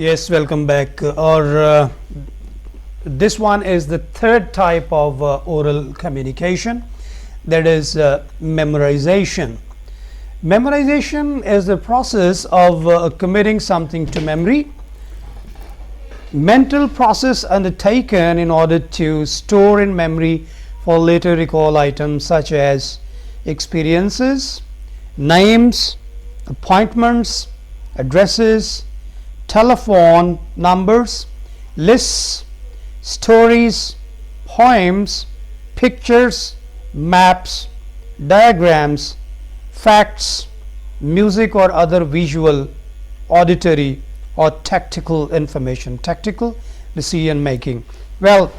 Yes, welcome back. This one is the third type of oral communication, that is memorization. Memorization is the process of committing something to memory, mental process undertaken in order to store in memory for later recall items such as experiences, names, appointments, addresses, telephone numbers, lists, stories, poems, pictures, maps, diagrams, facts, music or other visual, auditory or tactical information. Tactical decision making. Well,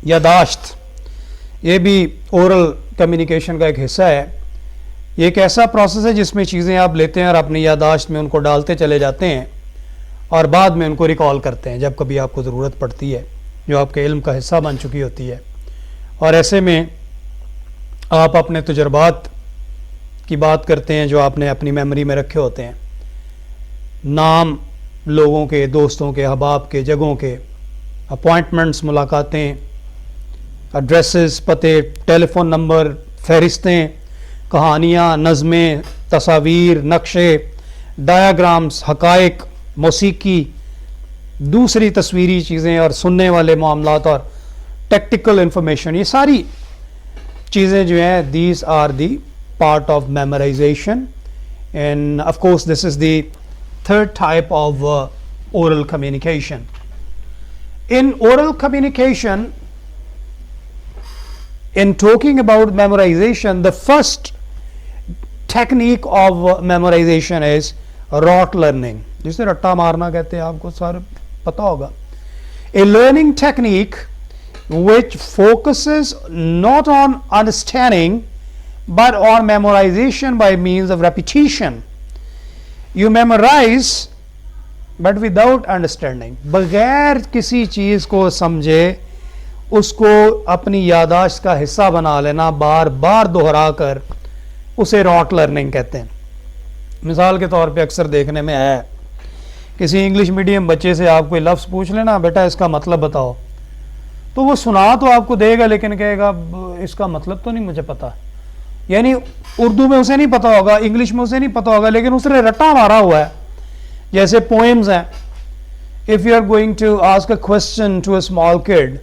यादाश्त ये भी oral communication का एक हिस्सा है. ये एक ऐसा process है जिसमें चीज़ें आप लेते हैं और अपनी यादाश्त में उनको डालते चले जाते हैं और बाद में उनको रिकॉल करते हैं जब कभी आपको ज़रूरत पड़ती है, जो आपके इल्म का हिस्सा बन चुकी होती है. और ऐसे में आप अपने तजुर्बात की बात करते हैं जो आपने अपनी मेमोरी में रखे होते हैं, नाम लोगों के, दोस्तों के, अहबाब के, जगहों के, अपॉइंटमेंट्स, मुलाकातें, एड्रेसेस, पते, टेलीफोन नंबर, फहरिस्तें, कहानियाँ, नज़में, तस्वीर, नक्शे, डायाग्राम्स, हक़ाइक़, मौसीकी, दूसरी तस्वीरी चीज़ें और सुनने वाले मामलात और टेक्निकल इंफॉर्मेशन, ये सारी चीज़ें जो हैं, these are the part of memorisation. And of course this is the third type of oral communication. In oral communication, in talking about memorization, the first technique of memorization is rote learning, जिसे रट्टा मारना कहते हैं, आपको सारे पता होगा. A learning technique which focuses not on understanding but on memorization by means of repetition. You memorize but without understanding. बगैर किसी चीज़ को समझे उसको अपनी यादाश्त का हिस्सा बना लेना, बार बार दोहरा कर, उसे रॉट लर्निंग कहते हैं. मिसाल के तौर पे अक्सर देखने में है, किसी इंग्लिश मीडियम बच्चे से आप कोई लफ्ज़ पूछ लेना, बेटा इसका मतलब बताओ, तो वो सुना तो आपको देगा लेकिन कहेगा इसका मतलब तो नहीं मुझे पता. यानी उर्दू में उसे नहीं पता होगा, इंग्लिश में उसे नहीं पता होगा, लेकिन उसने रट्टा मारा हुआ है. जैसे पोएम्स हैं, if you are going to ask a question to a small kid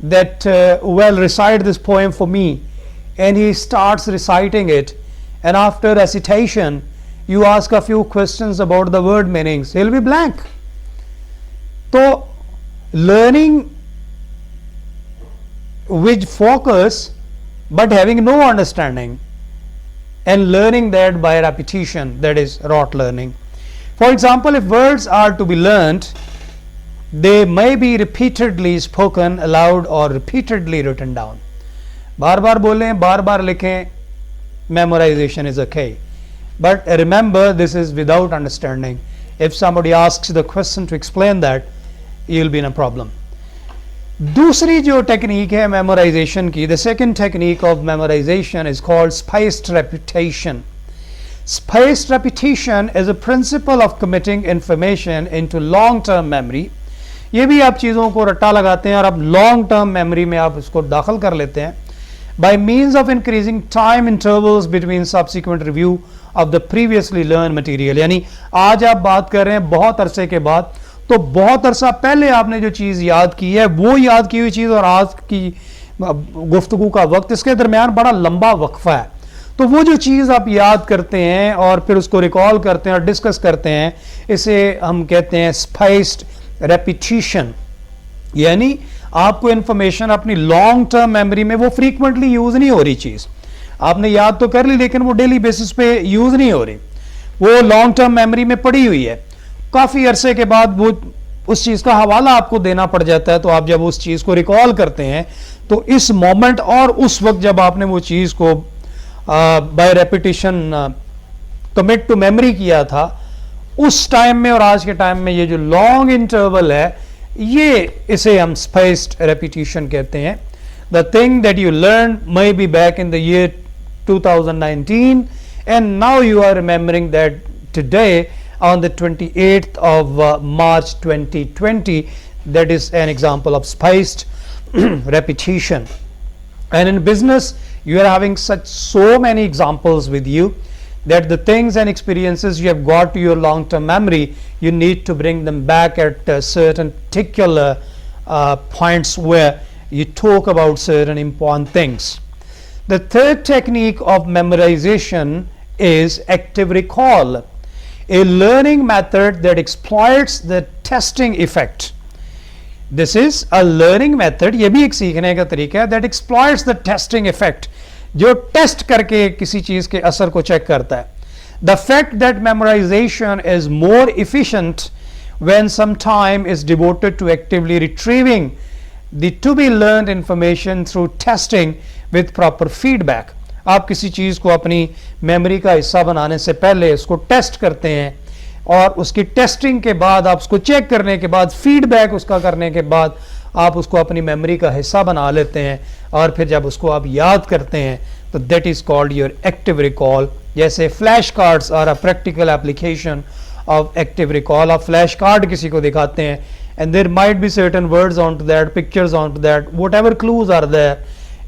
that well recite this poem for me, and he starts reciting it, and after recitation you ask a few questions about the word meanings, he'll be blank. So learning with focus but having no understanding, and learning that by repetition, that is rote learning. For example, if words are to be learned, they may be repeatedly spoken aloud or repeatedly written down. बार बार बोलें, बार बार लिखें, memorization is okay. But remember, this is without understanding. If somebody asks the question to explain that, you'll be in a problem. दूसरी जो technique है memorisation की, the second technique of memorization is called spaced repetition. Spaced repetition is a principle of committing information into long-term memory. ये भी आप चीज़ों को रट्टा लगाते हैं और आप long-term memory में आप इसको दाखिल कर लेते हैं by means of increasing time intervals between subsequent review of the previously learned material. यानी आज आप बात कर रहे हैं बहुत अरसे के बाद, तो बहुत अरसा पहले आपने जो चीज़ याद की है, वो याद की हुई चीज़ और आज की गुफ्तगू का वक्त, इसके दरमियान बड़ा लंबा वक्फा है. तो वो जो चीज़ आप याद करते हैं और फिर उसको रिकॉल करते हैं और डिस्कस करते हैं, इसे हम कहते हैं स्पेस्ड रेपिटिशन. यानी आपको इन्फॉर्मेशन अपनी लॉन्ग टर्म मेमोरी में वो फ्रीक्वेंटली यूज़ नहीं हो रही चीज़, आपने याद तो कर ली लेकिन वो डेली बेसिस पे यूज़ नहीं हो रही, वो लॉन्ग टर्म मेमोरी में पड़ी हुई है. काफ़ी अरसे के बाद वो उस चीज़ का हवाला आपको देना पड़ जाता है, तो आप जब उस चीज़ को रिकॉल करते हैं तो इस मोमेंट और उस वक्त जब आपने वो चीज़ को by repetition commit to memory किया था, उस टाइम में और आज के टाइम में ये जो लॉन्ग इंटरवल है, ये इसे हम स्पेस्ड रेपिटिशन कहते हैं. The thing that you learned may be back in the year 2019 and now you are remembering that today on the 28th of March 2020. That is an example of spaced repetition. And in business, you are having so many examples with you that the things and experiences you have got to your long-term memory, you need to bring them back at certain particular points where you talk about certain important things. The third technique of memorization is active recall, a learning method that exploits the testing effect. This is a learning method, ये भी एक सीखने का तरीका है, that exploits the testing effect, जो test करके किसी चीज के असर को चेक करता है. The fact that memorization is more efficient when some time is devoted to actively retrieving the to be learned information through testing with proper feedback. आप किसी चीज को अपनी मेमोरी का हिस्सा बनाने से पहले उसको टेस्ट करते हैं और उसकी टेस्टिंग के बाद आप उसको चेक करने के बाद फीडबैक उसका करने के बाद आप उसको अपनी मेमोरी का हिस्सा बना लेते हैं और फिर जब उसको आप याद करते हैं तो that is called your active recall. जैसे flash cards are a practical application of active recall. आप फ्लैश कार्ड किसी को दिखाते हैं and there might be certain words onto that, pictures onto that, whatever clues are there,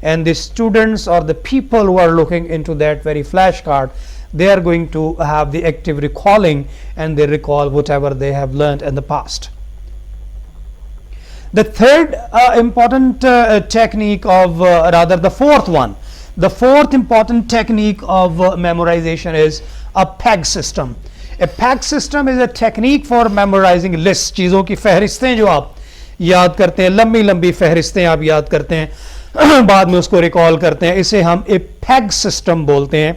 and the students or the people who are looking into that very flashcard, they are going to have the active recalling and they recall whatever they have learned in the past. The third important technique of rather the fourth one, the fourth important technique of memorization is a PEG system. A PEG system is a technique for memorizing lists. चीज़ों की फहरिस्तें जो आप याद करते हैं, लंबी लंबी फहरिस्तें आप याद करते हैं बाद में उसको रिकॉल करते हैं, इसे हम एक PEG system बोलते हैं.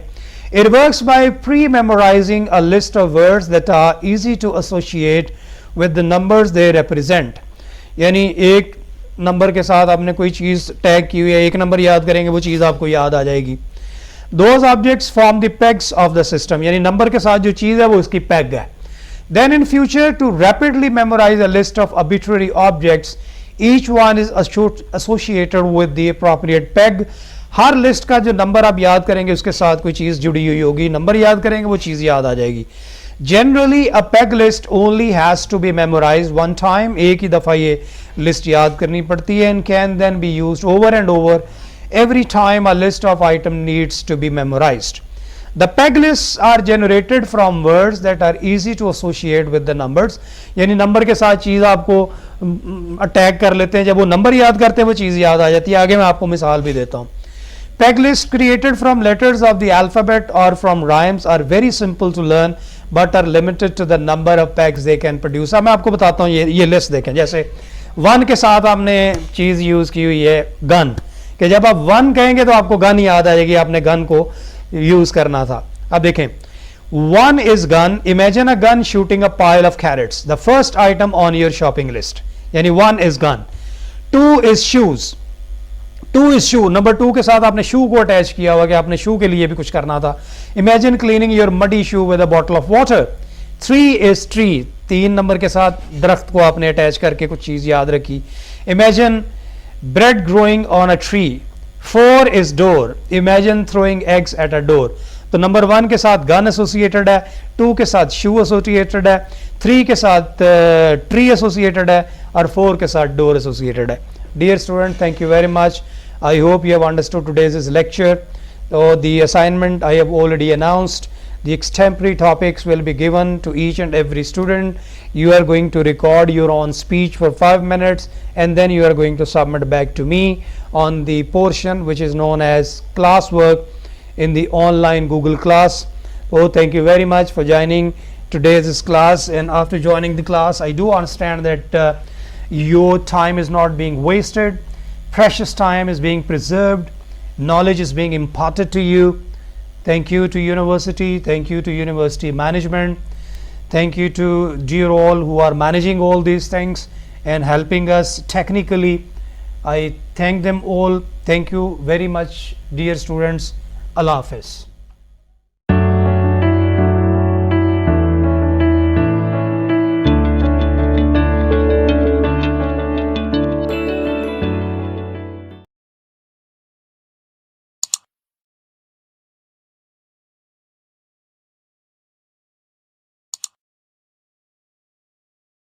It works by pre-memorizing a list of words that are easy to associate with the numbers they represent. यानी एक नंबर के साथ आपने कोई चीज़ टैग की हुई है, एक नंबर याद करेंगे वो चीज़ आपको याद आ जाएगी. Those objects form the pegs of the system. यानी नंबर के साथ जो चीज़ है वो उसकी पेग है. Then in future, to rapidly memorize a list of arbitrary objects, each one is associated with the appropriate peg. Her list का जो नंबर आप याद करेंगे उसके साथ कोई चीज़ जुड़ी हुई होगी, नंबर याद करेंगे वो चीज़ याद आ जाएगी. Generally, a peg list only has to be memorized one time. एक ही दफ़ा ये लिस्ट याद करनी पड़ती है and can then be used over and over every time a list of item needs to be memorized. The peg lists are generated from words that are easy to associate with the numbers. यानी number के साथ चीज़ आपको अटैग कर लेते हैं, जब वो number याद करते हैं वो चीज़ याद आ जाती है. आगे मैं आपको मिसाल भी देता हूँ. Peg lists created from letters of the alphabet or from rhymes are very simple to learn but are limited to the number of pegs they can produce. अब मैं आपको बताता हूँ, ये लिस्ट देखें. जैसे 1 के साथ आपने चीज़ यूज़ की हुई है गन, कि जब आप 1 कहेंगे तो आपको गन याद आ जाएगी, आपने गन को यूज करना था. अब देखें 1 is gun. Imagine a gun shooting a pile of carrots, the first item on your shopping list. यानी 1 is gun. 2 is shoes. 2 is shoe. Number 2 के साथ आपने शू को अटैच किया हुआ कि आपने शू के लिए भी कुछ करना था. Imagine cleaning your muddy shoe with a bottle of water. 3 is tree. 3 number के साथ दरख्त को आपने अटैच करके कुछ चीज याद रखी. Imagine bread growing on a tree. 4 is door. Imagine throwing eggs at a door. तो नंबर 1 के साथ गन एसोसिएटेड है, 2 के साथ शू एसोसिएटेड है, 3 के साथ ट्री एसोसिएटेड है और 4 के साथ डोर एसोसिएटेड है. Dear student, thank you very much. I hope you have understood today's lecture. So the assignment I have already announced. The extemporary topics will be given to each and every student. You are going to record your own speech for 5 minutes and then you are going to submit back to me on the portion which is known as classwork in the online Google class. So thank you very much for joining today's class, and after joining the class I do understand that your time is not being wasted. Precious time is being preserved. Knowledge is being imparted to you. Thank you to university. Thank you to university management. Thank you to dear all who are managing all these things and helping us technically. I thank them all. Thank you very much, dear students. Allah Hafiz.